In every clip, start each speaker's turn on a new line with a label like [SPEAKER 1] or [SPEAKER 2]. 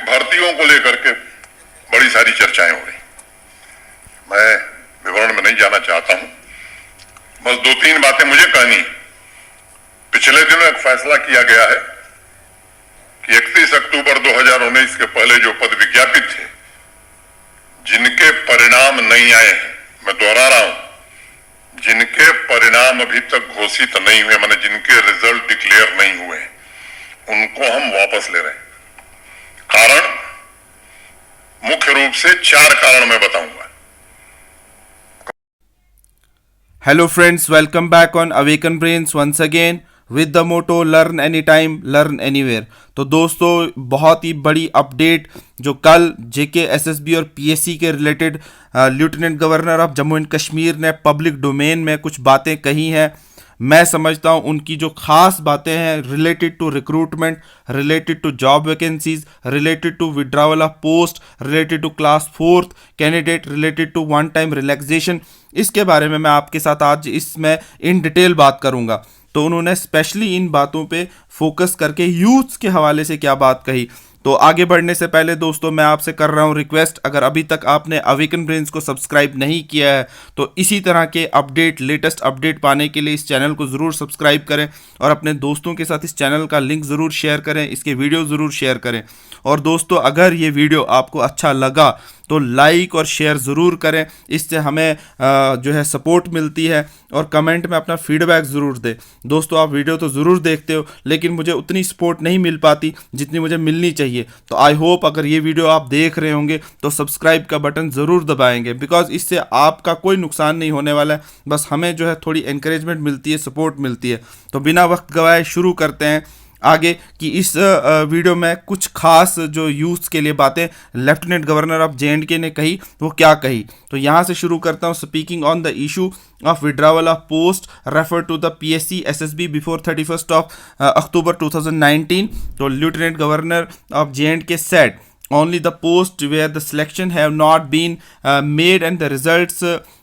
[SPEAKER 1] भर्तियों को लेकर के बड़ी सारी चर्चाएं हो रही। मैं विवरण में नहीं जाना चाहता हूं, बस दो तीन बातें मुझे कहनी। पिछले दिनों एक फैसला किया गया है कि 31 अक्टूबर 2019 के पहले जो पद विज्ञापित थे, जिनके परिणाम नहीं आए हैं, मैं दोहरा रहा हूं, जिनके परिणाम अभी तक घोषित नहीं हुए, माने जिनके रिजल्ट डिक्लेयर नहीं हुए, उनको हम वापस ले रहे हैं। कारण मुख्य रूप से 4 कारण मैं बताऊंगा।
[SPEAKER 2] Hello friends, welcome back on Awaken Brains once again with the motto Learn Anytime, Learn Anywhere। तो दोस्तों, बहुत ही बड़ी अपडेट जो कल जेके एसएसबी और पीएससी के related lieutenant governor of Jammu and Kashmir ने पब्लिक डोमेन में कुछ बातें कही हैं। मैं समझता हूं उनकी जो खास बातें हैं related to recruitment, related to job vacancies, related to withdrawal of post, related to class 4th candidate, related to one time relaxation, इसके बारे में मैं आपके साथ आज इसमें इन डिटेल बात करूंगा। तो उन्होंने स्पेशली इन बातों पे फोकस करके यूथ्स के हवाले से क्या बात कही। तो आगे बढ़ने से पहले दोस्तों, मैं आपसे कर रहा हूं रिक्वेस्ट, अगर अभी तक आपने अवेकन ब्रेन्स को सब्सक्राइब नहीं किया है तो इसी तरह के अपडेट, लेटेस्ट अपडेट पाने के लिए इस चैनल को ज़रूर सब्सक्राइब करें और अपने दोस्तों के साथ इस चैनल का लिंक ज़रूर शेयर करें, इसके वीडियो ज़रूर शेयर करें। और दोस्तों, अगर ये वीडियो आपको अच्छा लगा तो लाइक और शेयर ज़रूर करें, इससे हमें जो है सपोर्ट मिलती है। और कमेंट में अपना फीडबैक ज़रूर दें। दोस्तों, आप वीडियो तो ज़रूर देखते हो, लेकिन मुझे उतनी सपोर्ट नहीं मिल पाती जितनी मुझे मिलनी चाहिए। तो आई होप अगर ये वीडियो आप देख रहे होंगे तो सब्सक्राइब का बटन ज़रूर दबाएंगे, बिकॉज इससे आपका कोई नुकसान नहीं होने वाला है, बस हमें जो है थोड़ी एनकरेजमेंट मिलती है, सपोर्ट मिलती है। तो बिना वक्त गवाए शुरू करते हैं आगे कि इस वीडियो में कुछ खास जो यूथ्स के लिए बातें लेफ्टिनेंट गवर्नर ऑफ जेएंडके ने कही, वो क्या कही। तो यहाँ से शुरू करता हूँ। Speaking on the issue of withdrawal of post refer to the PSC SSB before 31st of October 2019, तो lieutenant governor of J and K said only the post where the selection have not been made and the results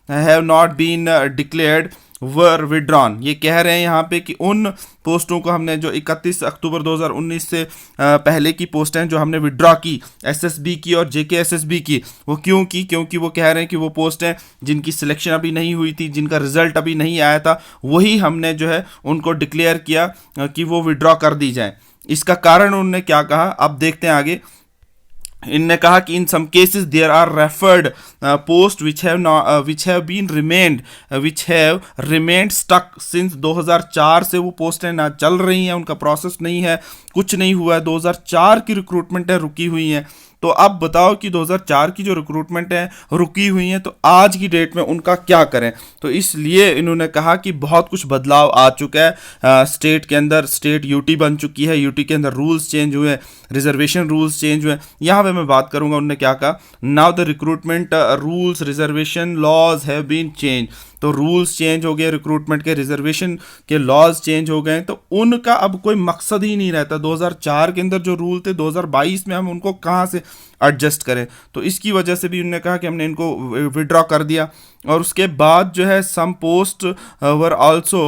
[SPEAKER 2] have not been declared were withdrawn। ये कह रहे हैं यहाँ पे कि उन पोस्टों को हमने जो 31 अक्टूबर 2019 से पहले की पोस्टें जो हमने विड्रॉ की, एसएसबी की और जेके एसएसबी की, वो क्यों की? क्योंकि वो कह रहे हैं कि वो पोस्टें जिनकी सिलेक्शन अभी नहीं हुई थी, जिनका रिजल्ट अभी नहीं आया था, वही हमने जो है उनको डिक्लेयर किया कि वो विड्रॉ कर दी जाए। इसका कारण उन्होंने क्या कहा, अब देखते हैं आगे। इनने कहा कि in some cases there are referred post which have remained stuck since 2004 से वो पोस्टें ना चल रही हैं, उनका प्रोसेस नहीं है, कुछ नहीं हुआ है। 2004 की रिक्रूटमेंटें रुकी हुई हैं। तो अब बताओ कि 2004 की जो रिक्रूटमेंट है रुकी हुई हैं, तो आज की डेट में उनका क्या करें। तो इसलिए इन्होंने कहा कि बहुत कुछ बदलाव आ चुका है स्टेट के अंदर। स्टेट यूटी बन चुकी है, यूटी के अंदर रूल्स चेंज हुए, रिजर्वेशन रूल्स चेंज हुए। यहाँ पे मैं बात करूँगा उन्होंने क्या कहा। Now the recruitment rules, reservation laws have been change. तो रूल्स चेंज हो गए, रिक्रूटमेंट के, रिजर्वेशन के लॉज चेंज हो गए, तो उनका अब कोई मकसद ही नहीं रहता। 2004 के अंदर जो रूल थे, 2022 में हम उनको कहाँ से एडजस्ट करें। तो इसकी वजह से भी उन्होंने कहा कि हमने इनको विड्रॉ कर दिया। और उसके बाद जो है some post were also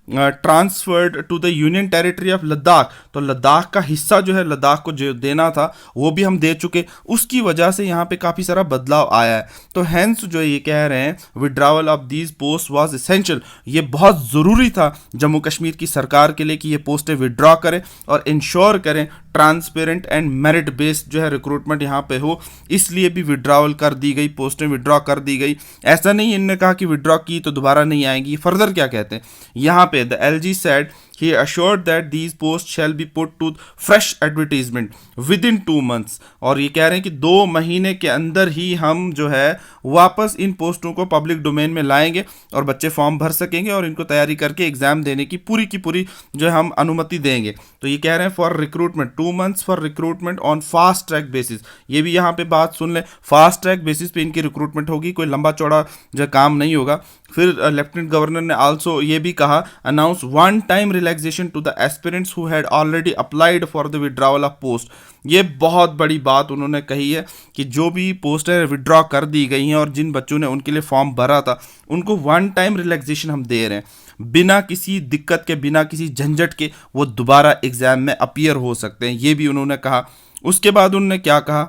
[SPEAKER 2] transferred to the union territory of Ladakh. तो लद्दाख का हिस्सा जो है, लद्दाख को जो देना था वो भी हम दे चुके। उसकी वजह से यहाँ पे काफ़ी सारा बदलाव आया है। तो हैंस जो ये कह रहे हैं withdrawal of these post was essential, ये बहुत ज़रूरी था जम्मू कश्मीर की सरकार के लिए कि ये पोस्टें विड्रॉ करें और इंश्योर करें ट्रांसपेरेंट एंड मेरिट बेस्ड जो है रिक्रूटमेंट यहाँ पे हो। इसलिए भी विड्रॉवल कर दी गई, पोस्टें विड्रॉ कर दी गई। ऐसा नहीं इन्होंने कहा कि विड्रॉ की तो दोबारा नहीं आएंगी। फर्दर क्या कहते हैं यहाँ पे, the LG said he assured that these posts shall be put to fresh advertisement within 2 months। और ये कह रहे हैं कि 2 महीने के अंदर ही हम जो है वापस इन पोस्टों को पब्लिक डोमेन में लाएंगे और बच्चे फॉर्म भर सकेंगे और इनको तैयारी करके एग्जाम देने की पूरी जो है हम अनुमति देंगे। तो ये कह रहे हैं for recruitment 2 months for recruitment on fast track basis. ये भी यहाँ पे बात सुन लें, फास्ट ट्रैक बेसिस पे इनकी रिक्रूटमेंट होगी, कोई लंबा चौड़ा जो काम नहीं होगा। फिर लेफ्टिनेंट गवर्नर ने आल्सो ये भी कहा, announce one time relaxation to the aspirants who had already applied for the withdrawal of post. ये बहुत बड़ी बात उन्होंने कही है कि जो भी पोस्टें विड्रॉ कर दी गई हैं और जिन बच्चों ने उनके लिए फॉर्म भरा था, उनको वन टाइम रिलैक्सेशन हम दे रहे हैं, बिना किसी दिक्कत के, बिना किसी झंझट के वो दोबारा एग्जाम में अपीयर हो सकते हैं। ये भी उन्होंने कहा। उसके बाद उन्होंने क्या कहा,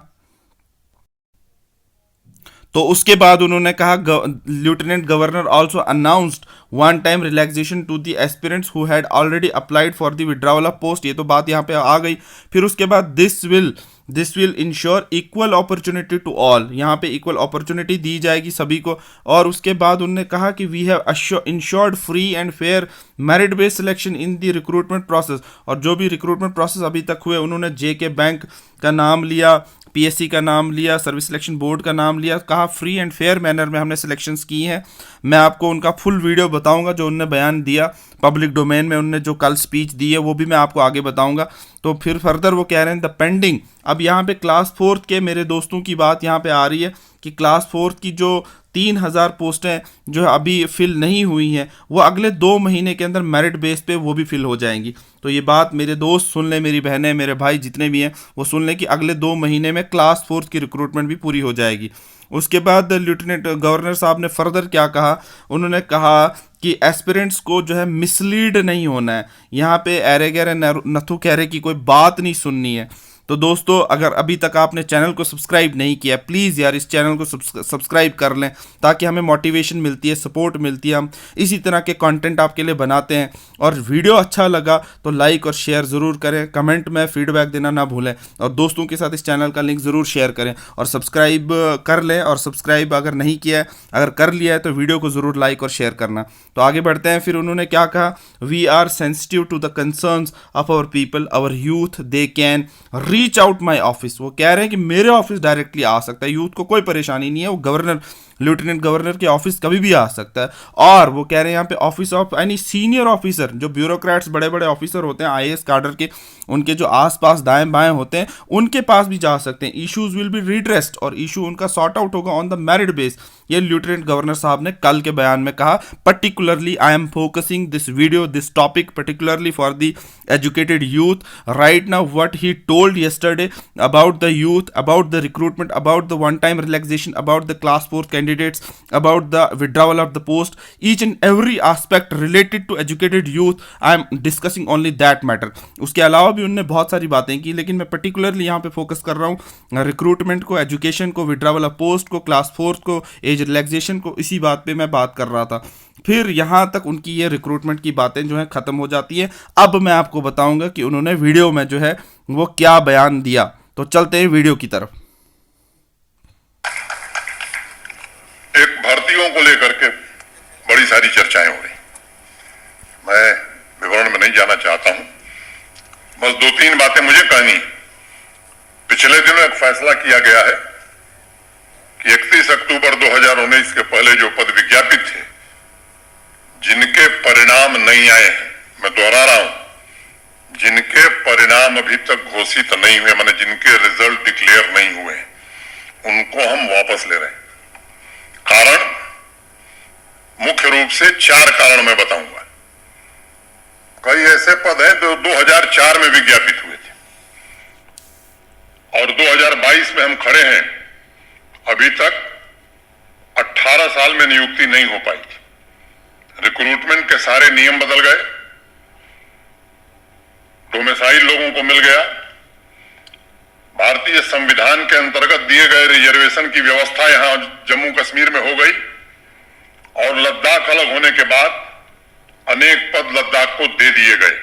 [SPEAKER 2] तो उसके बाद उन्होंने कहा lieutenant governor also announced one time relaxation to the aspirants who had already applied for the withdrawal of post. ये तो बात यहाँ पे आ गई। फिर उसके बाद this will ensure equal opportunity to all, यहाँ पे इक्वल अपॉर्चुनिटी दी जाएगी सभी को। और उसके बाद उन्होंने कहा कि we have ensured free and fair merit based selection in the recruitment process. और जो भी रिक्रूटमेंट प्रोसेस अभी तक हुए, उन्होंने जेके बैंक का नाम लिया, पीएससी का नाम लिया, सर्विस सिलेक्शन बोर्ड का नाम लिया, कहा फ्री एंड फेयर मैनर में हमने सिलेक्शंस की हैं। मैं आपको उनका फुल वीडियो बताऊंगा जो उन्होंने बयान दिया पब्लिक डोमेन में, उन्होंने जो कल स्पीच दी है वो भी मैं आपको आगे बताऊंगा। तो फिर फर्दर वो कह रहे हैं द पेंडिंग, अब यहाँ पे क्लास 4 के मेरे दोस्तों की बात यहाँ पे आ रही है कि क्लास 4 की जो 3000 पोस्टें जो अभी फिल नहीं हुई हैं, वो अगले 2 महीने के अंदर मेरिट बेस पे वो भी फिल हो जाएंगी। तो ये बात मेरे दोस्त सुन लें, मेरी बहनें, मेरे भाई जितने भी हैं वो सुन लें कि अगले 2 महीने में क्लास 4 की रिक्रूटमेंट भी पूरी हो जाएगी। उसके बाद लेफ्टिनेंट गवर्नर साहब ने फर्दर क्या कहा, उन्होंने कहा कि एस्पिरेंट्स को जो है मिसलीड नहीं होना है, यहाँ पे एरे गहरे नथु कहरे की कोई बात नहीं सुननी है। तो दोस्तों, अगर अभी तक आपने चैनल को सब्सक्राइब नहीं किया, प्लीज़ यार इस चैनल को सब्सक्राइब कर लें ताकि हमें मोटिवेशन मिलती है, सपोर्ट मिलती है। हम इसी तरह के कंटेंट आपके लिए बनाते हैं। और वीडियो अच्छा लगा तो लाइक और शेयर ज़रूर करें, कमेंट में फीडबैक देना ना भूलें, और दोस्तों के साथ इस चैनल का लिंक ज़रूर शेयर करें और सब्सक्राइब कर लें। और सब्सक्राइब अगर नहीं किया है, अगर कर लिया है तो वीडियो को ज़रूर लाइक और शेयर करना। तो आगे बढ़ते हैं। फिर उन्होंने क्या कहा, we are sensitive to the concerns of our people, our youth, they can reach out my office. वो कह रहे हैं कि मेरे ऑफिस डायरेक्टली आ सकता है, यूथ को कोई परेशानी नहीं है, वो गवर्नर लेफ्टिनेंट गवर्नर के ऑफिस कभी भी आ सकता है। और वो कह रहे हैं यहाँ पे office of any senior officer, जो ब्यूरोक्रेट्स बड़े बड़े ऑफिसर होते हैं आईएएस कैडर के, उनके जो आसपास दाएं बाएं होते हैं, उनके पास भी जा सकते हैं। इश्यूज विल बी रिड्रेस्ड, और इशू उनका सॉर्ट आउट होगा ऑन द मेरिट बेस। ये लेफ्टिनेंट गवर्नर साहब ने कल के बयान में कहा। Particularly I am focusing this video, this topic particularly for the educated youth right now. What he told yesterday about the youth, about the recruitment, about the one time relaxation, about the class 4 candidates, about the withdrawal of the post, each and every aspect related to educated youth, I am discussing only that matter. उसके अलावा भी उन्होंने बहुत सारी बातें की, लेकिन मैं पर्टिकुलरली यहाँ पे फोकस कर रहा हूँ रिक्रूटमेंट को, एजुकेशन को, विड्रावल ऑफ पोस्ट को, क्लास 4 को, एज रिलैक्सेशन को, इसी बात पे मैं बात कर रहा था। फिर यहाँ तक उनकी ये रिक्रूटमेंट की बातें जो है ख़त्म हो जाती है। अब मैं आपको बताऊंगा कि उन्होंने वीडियो में जो है वो क्या बयान दिया। तो चलते हैं वीडियो की तरफ।
[SPEAKER 1] एक भर्तियों को लेकर के बड़ी सारी चर्चाएं हो रही, मैं विवरण में नहीं जाना चाहता हूं, बस 2-3 बातें मुझे कहनी। पिछले दिनों एक फैसला किया गया है कि 31 अक्टूबर 2019 के पहले जो पद विज्ञापित थे, जिनके परिणाम नहीं आए हैं, मैं दोहरा रहा हूं, जिनके परिणाम अभी तक घोषित नहीं हुए, माने जिनके रिजल्ट डिक्लेयर नहीं हुए, उनको हम वापस ले रहे हैं। कारण मुख्य रूप से 4 कारण मैं बताऊंगा। कई ऐसे पद हैं जो 2004 में विज्ञापित हुए थे और 2022 में हम खड़े हैं, अभी तक 18 साल में नियुक्ति नहीं हो पाई थी। रिक्रूटमेंट के सारे नियम बदल गए, डोमिसाइल लोगों को मिल गया, भारतीय संविधान के अंतर्गत दिए गए रिजर्वेशन की व्यवस्था यहां जम्मू कश्मीर में हो गई, और लद्दाख अलग होने के बाद अनेक पद लद्दाख को दे दिए गए।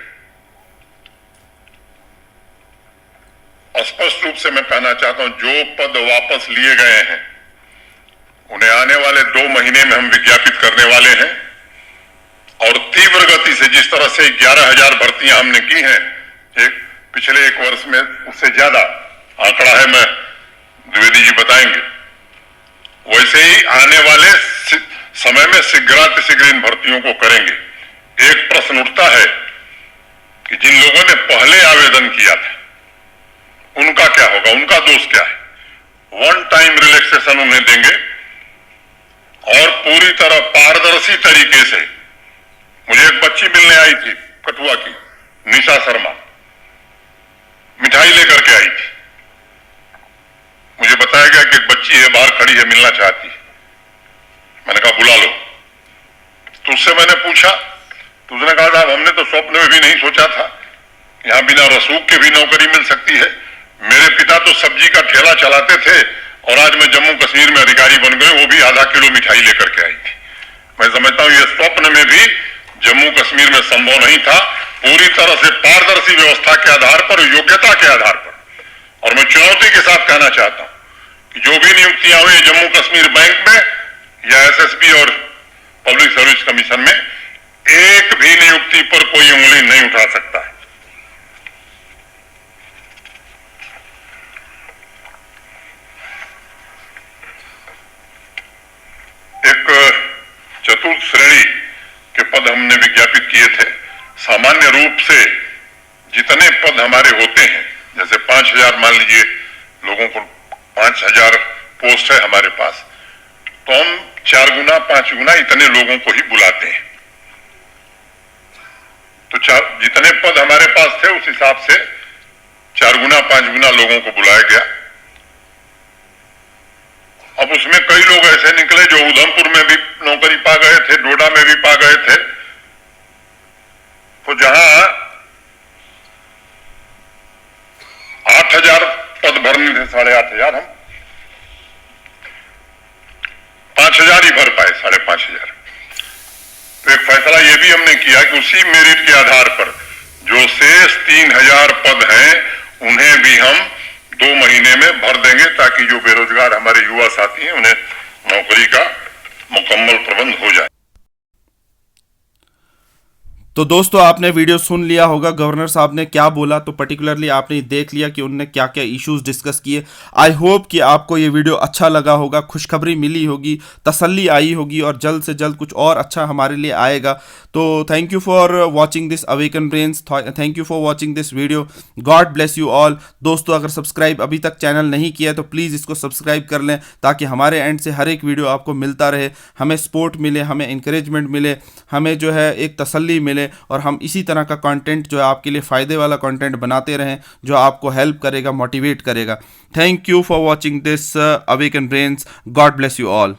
[SPEAKER 1] स्पष्ट रूप से मैं कहना चाहता हूं, जो पद वापस लिए गए हैं उन्हें आने वाले 2 महीने में हम विज्ञापित करने वाले हैं, और तीव्र गति से, जिस तरह से 11,000 भर्तियां हमने की हैं पिछले 1 वर्ष में, उससे ज्यादा आंकड़ा है, मैं द्विवेदी जी बताएंगे, वैसे ही आने वाले समय में शीघ्र इन भर्तियों को करेंगे। एक प्रश्न उठता है कि जिन लोगों ने पहले आवेदन किया था उनका क्या होगा, उनका दोष क्या है। 1 टाइम रिलैक्सेशन उन्हें देंगे और पूरी तरह पारदर्शी तरीके से। मुझे एक बच्ची मिलने आई थी कठुआ की, निशा शर्मा, मिठाई लेकर के आई थी। मुझे बताया गया कि एक बच्ची है बाहर खड़ी है, मिलना चाहती है। मैंने कहा बुला लो। तो उससे मैंने पूछा, तो उसने कहा साहब हमने तो स्वप्न में भी नहीं सोचा था, यहां बिना रसूख के भी नौकरी मिल सकती है। मेरे पिता तो सब्जी का ठेला चलाते थे और आज मैं जम्मू कश्मीर में अधिकारी बन गए, वो भी आधा किलो मिठाई लेकर के आई थी। मैं समझता हूं ये स्वप्न में भी जम्मू कश्मीर में संभव नहीं था। पूरी तरह से पारदर्शी व्यवस्था के आधार पर, योग्यता के आधार पर, और मैं चुनौती के साथ कहना चाहता हूं कि जो भी नियुक्तियां हुई जम्मू कश्मीर बैंक में या एसएसपी और पब्लिक सर्विस कमीशन में, एक भी नियुक्ति पर कोई उंगली नहीं उठा सकता है। एक चतुर्थ श्रेणी के पद हमने विज्ञापित किए थे। सामान्य रूप से जितने पद हमारे होते हैं, जैसे 5,000 मान लीजिए लोगों को 5,000 पोस्ट है हमारे पास, तो हम 4 गुना 5 गुना इतने लोगों को ही बुलाते हैं। तो जितने पद हमारे पास थे उस हिसाब से 4 गुना 5 गुना लोगों को बुलाया गया। अब उसमें कई लोग ऐसे निकले जो उधमपुर में भी नौकरी पा गए थे, डोडा में भी पा गए थे। तो जहां 8,000 पद भरने थे, 8,500 हम 5,000 ही भर पाए, 5,500। तो एक फैसला यह भी हमने किया कि उसी मेरिट के आधार पर जो शेष 3,000 पद हैं उन्हें भी हम 2 महीने में भर देंगे, ताकि जो बेरोजगार हमारे युवा साथी हैं उन्हें नौकरी का मुकम्मल प्रबंध हो जाए।
[SPEAKER 2] तो दोस्तों आपने वीडियो सुन लिया होगा गवर्नर साहब ने क्या बोला, तो पर्टिकुलरली आपने देख लिया कि उन्होंने क्या क्या इश्यूज डिस्कस किए। आई होप कि आपको ये वीडियो अच्छा लगा होगा, खुशखबरी मिली होगी, तसल्ली आई होगी और जल्द से जल्द कुछ और अच्छा हमारे लिए आएगा। तो thank you for watching this awaken brains, thank you for watching this video. God bless you all. दोस्तों अगर सब्सक्राइब अभी तक चैनल नहीं किया तो प्लीज़ इसको सब्सक्राइब कर लें, ताकि हमारे एंड से हर एक वीडियो आपको मिलता रहे, हमें सपोर्ट मिले, हमें इंकरेजमेंट मिले, हमें जो है एक तसल्ली मिले, और हम इसी तरह का कंटेंट जो है आपके लिए फ़ायदे वाला कंटेंट बनाते रहें जो आपको हेल्प करेगा, मोटिवेट करेगा। Thank you for watching this awaken brains. God bless you all.